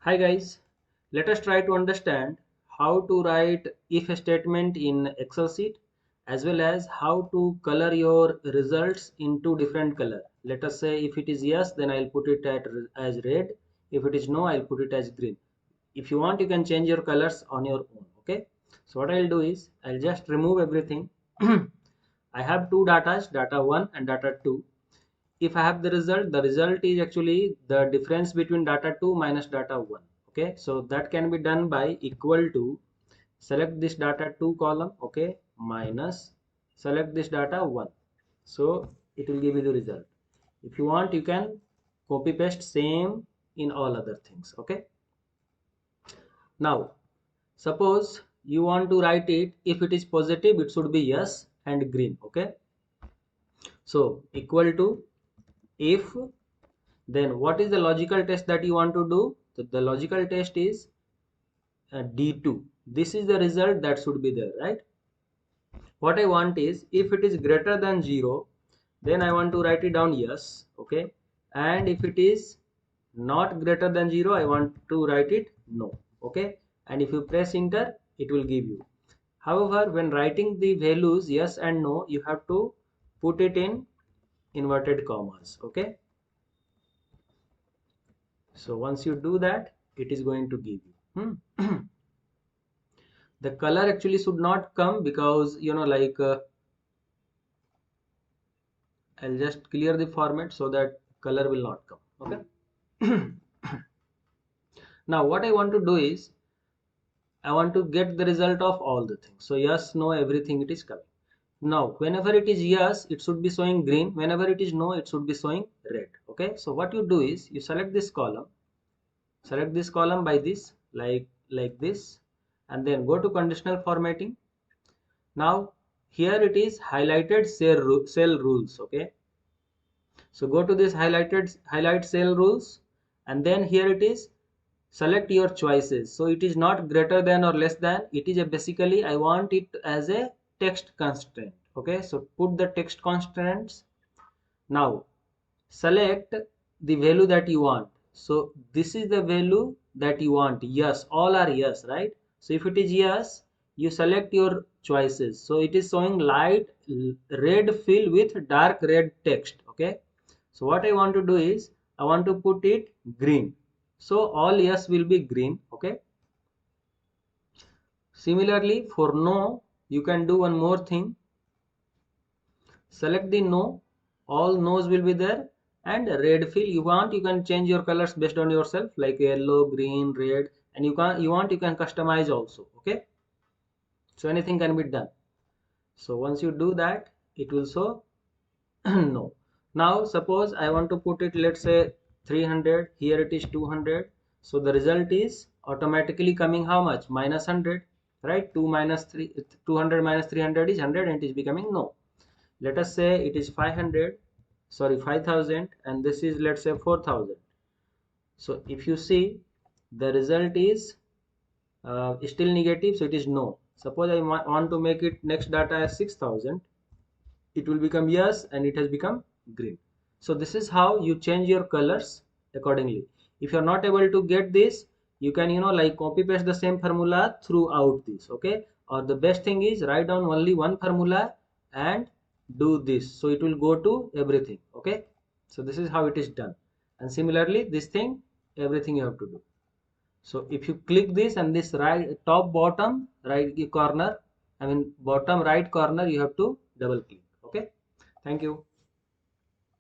Hi guys, let us try to understand how to write if statement in Excel sheet as well as how to color your results into different color. Let us say if it is yes, then I'll put it as red. If it is no, I'll put it as green. If you want, you can change your colors on your own. Okay. So what I'll do is I'll just remove everything. I have two datas, data 1 and data 2. If I have the result is actually the difference between data 2 minus data 1. Okay, so that can be done by equal to select this data 2 column, okay, minus select this data 1. So it will give you the result. If you want, you can copy paste same in all other things. Okay, now suppose you want to write it, if it is positive it should be yes and green. Okay, so equal to if, then what is the logical test that you want to do? So the logical test is D2. This is the result that should be there, right? What I want is if it is greater than 0, then I want to write it down yes, okay? And if it is not greater than 0, I want to write it no, okay? And if you press enter, it will give you. However, when writing the values yes and no, you have to put it in inverted commas, okay? So once you do that, it is going to give you. The color actually should not come because I'll just clear the format so that color will not come. Okay. Now what I want to do is I want to get the result of all the things. So yes, no, everything it is coming. Now whenever it is yes, it should be showing green. Whenever it is no, it should be showing red. Okay. So what you do is you select this column by this, like this, and then go to conditional formatting. Now here it is highlighted cell rules. Okay, so go to this highlight cell rules, and then here it is select your choices. So it is not greater than or less than, it is basically I want it as a text constraint. Okay, so put the text constraints. Now select the value that you want. So this is the value that you want. Yes, all are yes, right? So if it is yes, you select your choices. So it is showing light red fill with dark red text. Okay, so what I want to do is I want to put it green. So all yes will be green. Okay, similarly for no, you can do one more thing. Select the no, all no's will be there, and red fill you want, you can change your colors based on yourself, like yellow, green, red, and you can customize also. Okay, so anything can be done. So once you do that, it will show no. Now suppose I want to put it, let's say 300, here it is 200. So the result is automatically coming how much? Minus 100, right? 2 minus 3, 200 minus 300 is 100, and it is becoming no. Let us say it is 500, sorry, 5000, and this is, let's say, 4000. So if you see, the result is still negative, so it is no. Suppose I want to make it next data as 6000, it will become yes, and it has become green. So this is how you change your colors accordingly. If you are not able to get this, you can like copy paste the same formula throughout this. Okay, or the best thing is write down only one formula and do this, so it will go to everything. Okay, so this is how it is done, and similarly this thing, everything you have to do. So if you click this, and this right top bottom right corner, I mean bottom right corner, you have to double click. Okay, thank you.